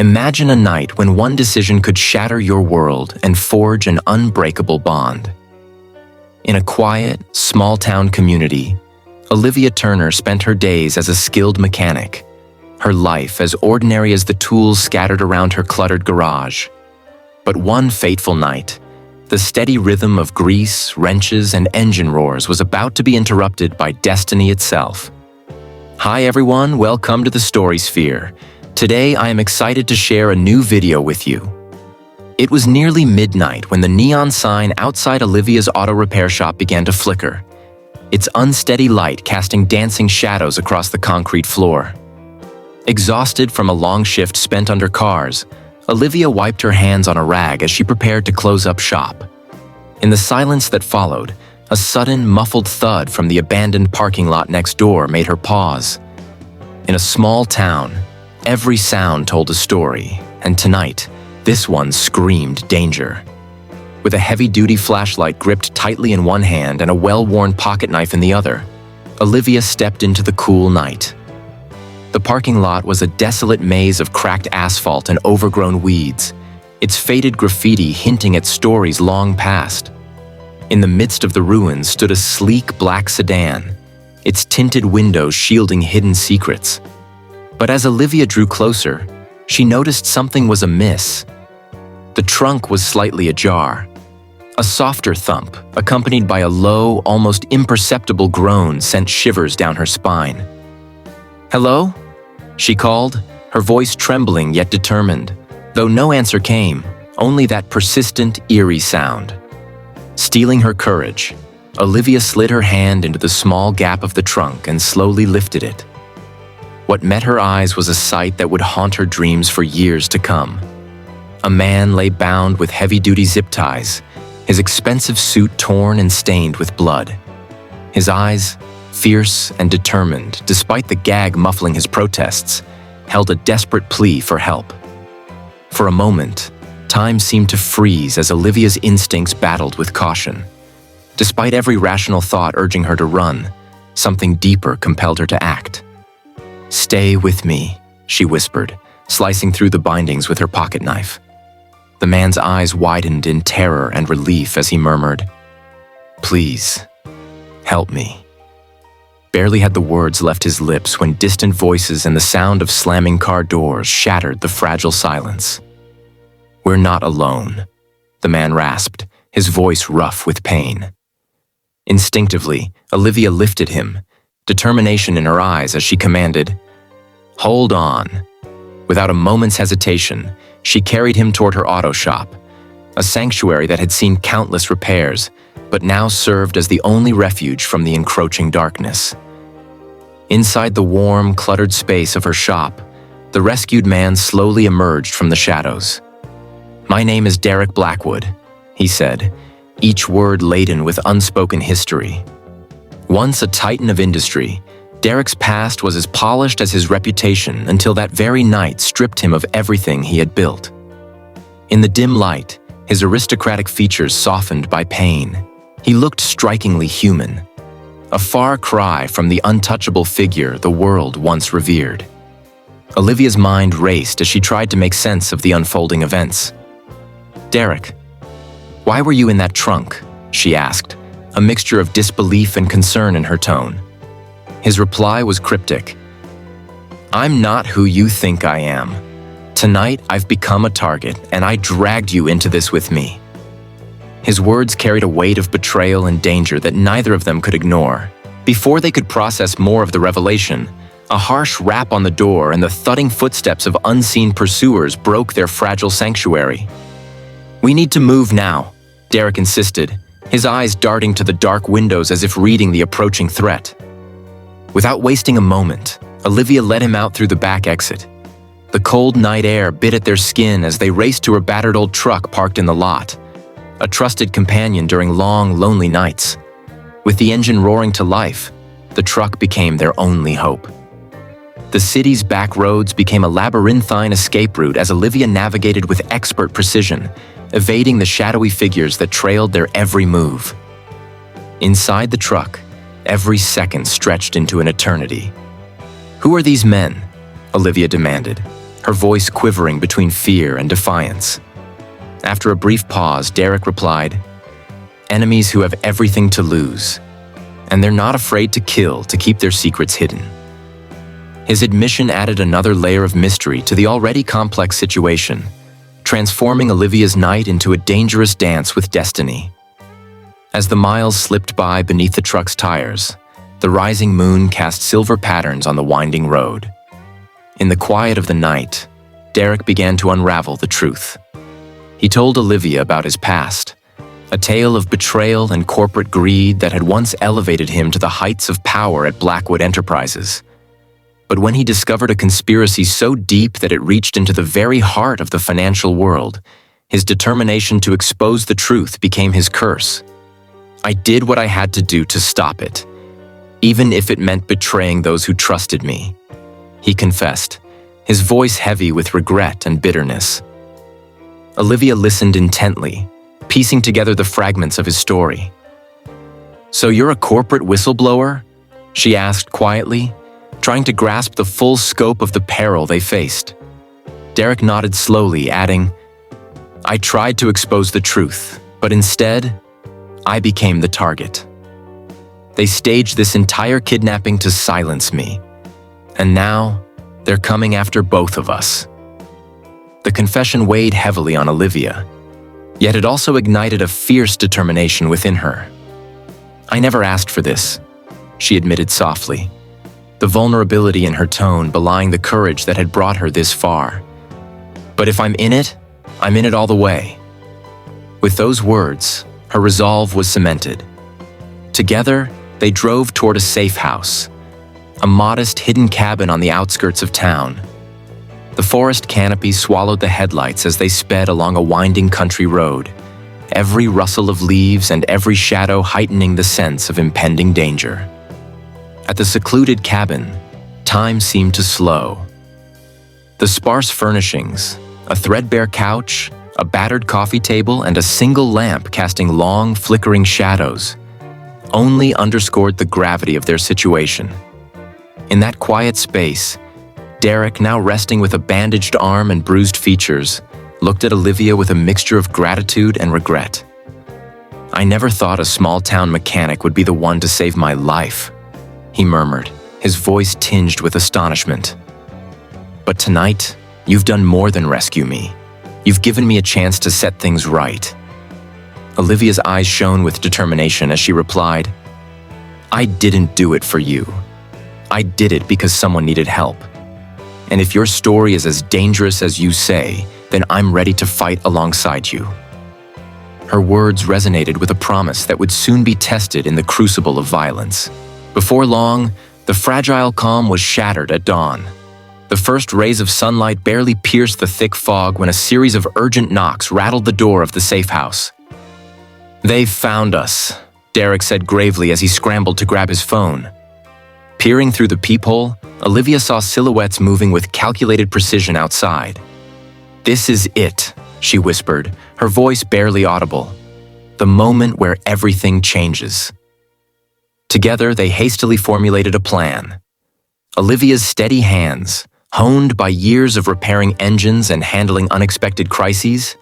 Imagine a night when one decision could shatter your world and forge an unbreakable bond. In a quiet, small-town community, Olivia Turner spent her days as a skilled mechanic, her life as ordinary as the tools scattered around her cluttered garage. But one fateful night, the steady rhythm of grease, wrenches, and engine roars was about to be interrupted by destiny itself. Hi everyone, welcome to the Story Sphere. Today I am excited to share a new video with you. It was nearly midnight when the neon sign outside Olivia's auto repair shop began to flicker, its unsteady light casting dancing shadows across the concrete floor. Exhausted from a long shift spent under cars, Olivia wiped her hands on a rag as she prepared to close up shop. In the silence that followed, a sudden, muffled thud from the abandoned parking lot next door made her pause. In a small town, every sound told a story, and tonight, this one screamed danger. With a heavy-duty flashlight gripped tightly in one hand and a well-worn pocket knife in the other, Olivia stepped into the cool night. The parking lot was a desolate maze of cracked asphalt and overgrown weeds, its faded graffiti hinting at stories long past. In the midst of the ruins stood a sleek black sedan, its tinted windows shielding hidden secrets. But as Olivia drew closer, she noticed something was amiss. The trunk was slightly ajar. A softer thump, accompanied by a low, almost imperceptible groan, sent shivers down her spine. "Hello?" she called, her voice trembling yet determined. Though no answer came, only that persistent, eerie sound. Stealing her courage, Olivia slid her hand into the small gap of the trunk and slowly lifted it. What met her eyes was a sight that would haunt her dreams for years to come. A man lay bound with heavy-duty zip ties, his expensive suit torn and stained with blood. His eyes, fierce and determined despite the gag muffling his protests, held a desperate plea for help. For a moment, time seemed to freeze as Olivia's instincts battled with caution. Despite every rational thought urging her to run, something deeper compelled her to act. "Stay with me," she whispered, slicing through the bindings with her pocket knife. The man's eyes widened in terror and relief as he murmured, "Please, help me." Barely had the words left his lips when distant voices and the sound of slamming car doors shattered the fragile silence. "We're not alone," the man rasped, his voice rough with pain. Instinctively, Olivia lifted him, determination in her eyes as she commanded, "Hold on." Without a moment's hesitation, she carried him toward her auto shop, a sanctuary that had seen countless repairs, but now served as the only refuge from the encroaching darkness. Inside the warm, cluttered space of her shop, the rescued man slowly emerged from the shadows. "My name is Derek Blackwood," he said, each word laden with unspoken history. Once a titan of industry, Derek's past was as polished as his reputation until that very night stripped him of everything he had built. In the dim light, his aristocratic features softened by pain, he looked strikingly human, a far cry from the untouchable figure the world once revered. Olivia's mind raced as she tried to make sense of the unfolding events. "Derek, why were you in that trunk?" she asked, a mixture of disbelief and concern in her tone. His reply was cryptic. "I'm not who you think I am. Tonight I've become a target, and I dragged you into this with me." His words carried a weight of betrayal and danger that neither of them could ignore. Before they could process more of the revelation, a harsh rap on the door and the thudding footsteps of unseen pursuers broke their fragile sanctuary. "We need to move now," Derek insisted, his eyes darting to the dark windows as if reading the approaching threat. Without wasting a moment, Olivia led him out through the back exit. The cold night air bit at their skin as they raced to her battered old truck parked in the lot, a trusted companion during long, lonely nights. With the engine roaring to life, the truck became their only hope. The city's back roads became a labyrinthine escape route as Olivia navigated with expert precision, evading the shadowy figures that trailed their every move. Inside the truck, every second stretched into an eternity. "Who are these men?" Olivia demanded, her voice quivering between fear and defiance. After a brief pause, Derek replied, "Enemies who have everything to lose, and they're not afraid to kill to keep their secrets hidden." His admission added another layer of mystery to the already complex situation, transforming Olivia's night into a dangerous dance with destiny. As the miles slipped by beneath the truck's tires, the rising moon cast silver patterns on the winding road. In the quiet of the night, Derek began to unravel the truth. He told Olivia about his past, a tale of betrayal and corporate greed that had once elevated him to the heights of power at Blackwood Enterprises. But when he discovered a conspiracy so deep that it reached into the very heart of the financial world, his determination to expose the truth became his curse. "I did what I had to do to stop it, even if it meant betraying those who trusted me," he confessed, his voice heavy with regret and bitterness. Olivia listened intently, piecing together the fragments of his story. "So you're a corporate whistleblower?" she asked quietly, trying to grasp the full scope of the peril they faced. Derek nodded slowly, adding, "I tried to expose the truth, but instead, I became the target. They staged this entire kidnapping to silence me, and now they're coming after both of us." The confession weighed heavily on Olivia, yet it also ignited a fierce determination within her. "I never asked for this," she admitted softly, the vulnerability in her tone belying the courage that had brought her this far. "But if I'm in it, I'm in it all the way." With those words, her resolve was cemented. Together, they drove toward a safe house, a modest hidden cabin on the outskirts of town. The forest canopy swallowed the headlights as they sped along a winding country road, every rustle of leaves and every shadow heightening the sense of impending danger. At the secluded cabin, time seemed to slow. The sparse furnishings, a threadbare couch, a battered coffee table, and a single lamp casting long, flickering shadows, only underscored the gravity of their situation. In that quiet space, Derek, now resting with a bandaged arm and bruised features, looked at Olivia with a mixture of gratitude and regret. "I never thought a small-town mechanic would be the one to save my life," he murmured, his voice tinged with astonishment. "But tonight, you've done more than rescue me. You've given me a chance to set things right." Olivia's eyes shone with determination as she replied, "I didn't do it for you. I did it because someone needed help. And if your story is as dangerous as you say, then I'm ready to fight alongside you." Her words resonated with a promise that would soon be tested in the crucible of violence. Before long, the fragile calm was shattered at dawn. The first rays of sunlight barely pierced the thick fog when a series of urgent knocks rattled the door of the safe house. "They've found us," Derek said gravely as he scrambled to grab his phone. Peering through the peephole, Olivia saw silhouettes moving with calculated precision outside. "This is it," she whispered, her voice barely audible. "The moment where everything changes." Together, they hastily formulated a plan. Olivia's steady hands, honed by years of repairing engines and handling unexpected crises,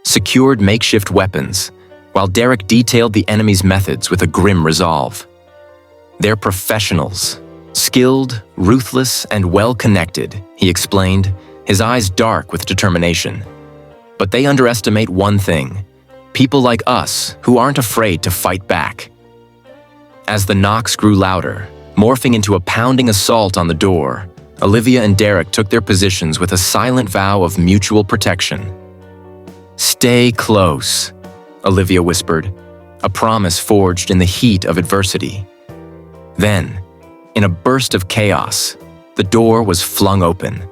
secured makeshift weapons, while Derek detailed the enemy's methods with a grim resolve. "They're professionals, skilled, ruthless, and well-connected," he explained, his eyes dark with determination. "But they underestimate one thing: people like us who aren't afraid to fight back." As the knocks grew louder, morphing into a pounding assault on the door, Olivia and Derek took their positions with a silent vow of mutual protection. "Stay close," Olivia whispered, a promise forged in the heat of adversity. Then, in a burst of chaos, the door was flung open.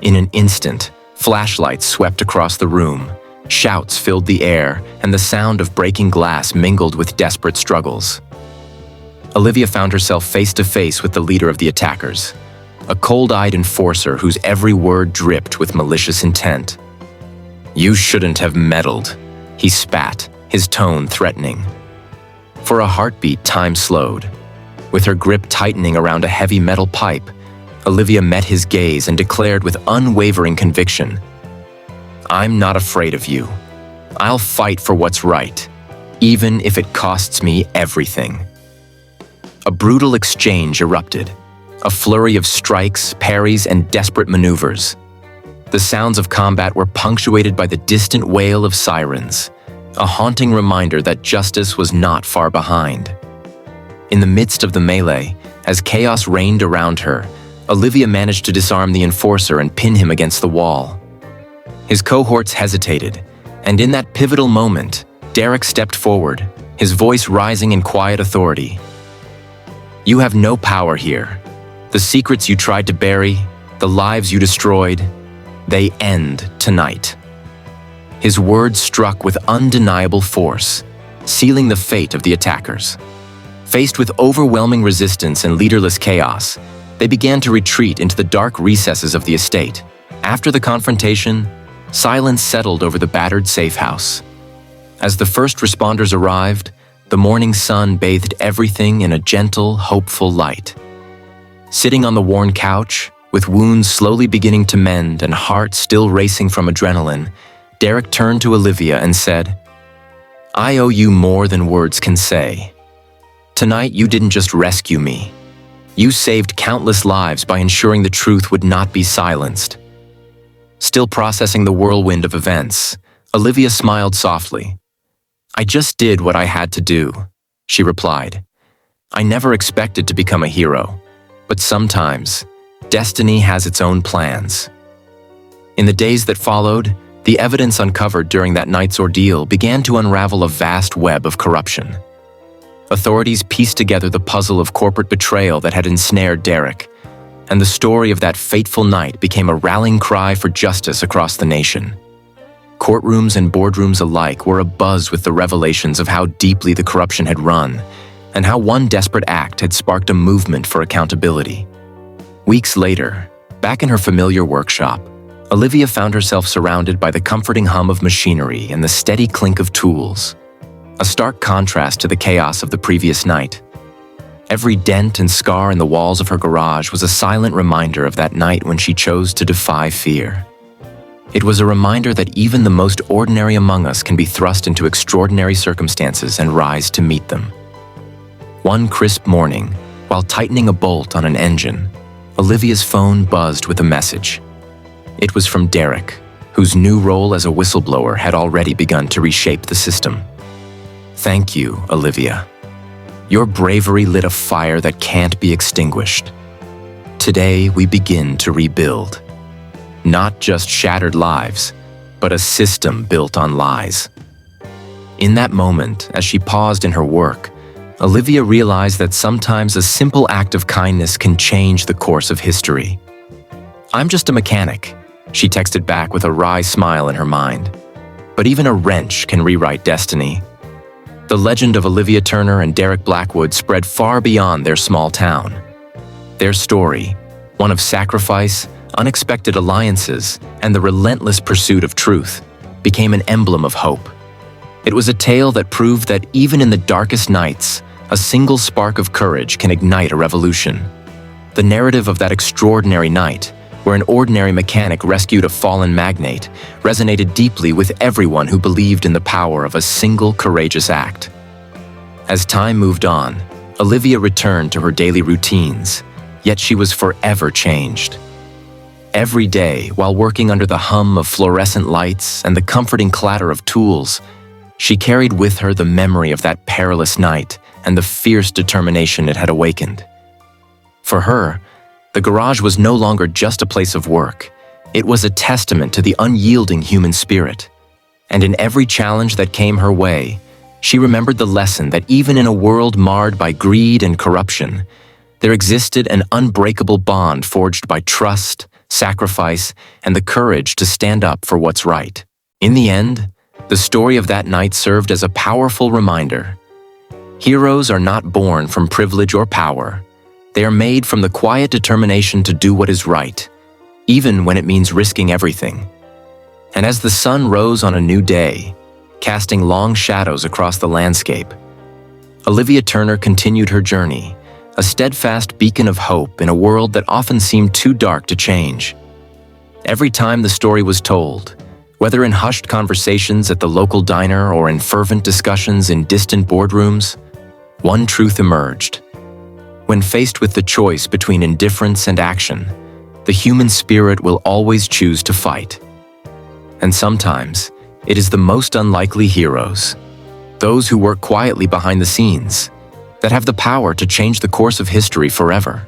In an instant, flashlights swept across the room, shouts filled the air, and the sound of breaking glass mingled with desperate struggles. Olivia found herself face to face with the leader of the attackers, a cold-eyed enforcer whose every word dripped with malicious intent. "You shouldn't have meddled," he spat, his tone threatening. For a heartbeat, time slowed. With her grip tightening around a heavy metal pipe, Olivia met his gaze and declared with unwavering conviction, "I'm not afraid of you. I'll fight for what's right, even if it costs me everything." A brutal exchange erupted, a flurry of strikes, parries, and desperate maneuvers. The sounds of combat were punctuated by the distant wail of sirens, a haunting reminder that justice was not far behind. In the midst of the melee, as chaos reigned around her, Olivia managed to disarm the enforcer and pin him against the wall. His cohorts hesitated, and in that pivotal moment, Derek stepped forward, his voice rising in quiet authority. "You have no power here. The secrets you tried to bury, the lives you destroyed, they end tonight." His words struck with undeniable force, sealing the fate of the attackers. Faced with overwhelming resistance and leaderless chaos, they began to retreat into the dark recesses of the estate. After the confrontation, silence settled over the battered safe house. As the first responders arrived, the morning sun bathed everything in a gentle, hopeful light. Sitting on the worn couch, with wounds slowly beginning to mend and heart still racing from adrenaline, Derek turned to Olivia and said, "I owe you more than words can say. Tonight you didn't just rescue me. You saved countless lives by ensuring the truth would not be silenced." Still processing the whirlwind of events, Olivia smiled softly. "I just did what I had to do," she replied. "I never expected to become a hero, but sometimes destiny has its own plans." In the days that followed, the evidence uncovered during that night's ordeal began to unravel a vast web of corruption. Authorities pieced together the puzzle of corporate betrayal that had ensnared Derek, and the story of that fateful night became a rallying cry for justice across the nation. Courtrooms and boardrooms alike were abuzz with the revelations of how deeply the corruption had run, and how one desperate act had sparked a movement for accountability. Weeks later, back in her familiar workshop, Olivia found herself surrounded by the comforting hum of machinery and the steady clink of tools, a stark contrast to the chaos of the previous night. Every dent and scar in the walls of her garage was a silent reminder of that night when she chose to defy fear. It was a reminder that even the most ordinary among us can be thrust into extraordinary circumstances and rise to meet them. One crisp morning, while tightening a bolt on an engine, Olivia's phone buzzed with a message. It was from Derek, whose new role as a whistleblower had already begun to reshape the system. "Thank you, Olivia. Your bravery lit a fire that can't be extinguished. Today we begin to rebuild. Not just shattered lives, but a system built on lies." In that moment, as she paused in her work, Olivia realized that sometimes a simple act of kindness can change the course of history. "I'm just a mechanic," she texted back with a wry smile in her mind. But even a wrench can rewrite destiny. The legend of Olivia Turner and Derek Blackwood spread far beyond their small town. Their story, one of sacrifice, unexpected alliances, and the relentless pursuit of truth, became an emblem of hope. It was a tale that proved that even in the darkest nights, a single spark of courage can ignite a revolution. The narrative of that extraordinary night, where an ordinary mechanic rescued a fallen magnate, resonated deeply with everyone who believed in the power of a single courageous act. As time moved on, Olivia returned to her daily routines, yet she was forever changed. Every day, while working under the hum of fluorescent lights and the comforting clatter of tools, she carried with her the memory of that perilous night and the fierce determination it had awakened. For her, the garage was no longer just a place of work. It was a testament to the unyielding human spirit. And in every challenge that came her way, she remembered the lesson that even in a world marred by greed and corruption, there existed an unbreakable bond forged by trust, sacrifice, and the courage to stand up for what's right. In the end, the story of that night served as a powerful reminder. Heroes are not born from privilege or power. They are made from the quiet determination to do what is right, even when it means risking everything. And as the sun rose on a new day, casting long shadows across the landscape, Olivia Turner continued her journey, a steadfast beacon of hope in a world that often seemed too dark to change. Every time the story was told, whether in hushed conversations at the local diner or in fervent discussions in distant boardrooms, one truth emerged. When faced with the choice between indifference and action, the human spirit will always choose to fight. And sometimes, it is the most unlikely heroes, those who work quietly behind the scenes, that have the power to change the course of history forever.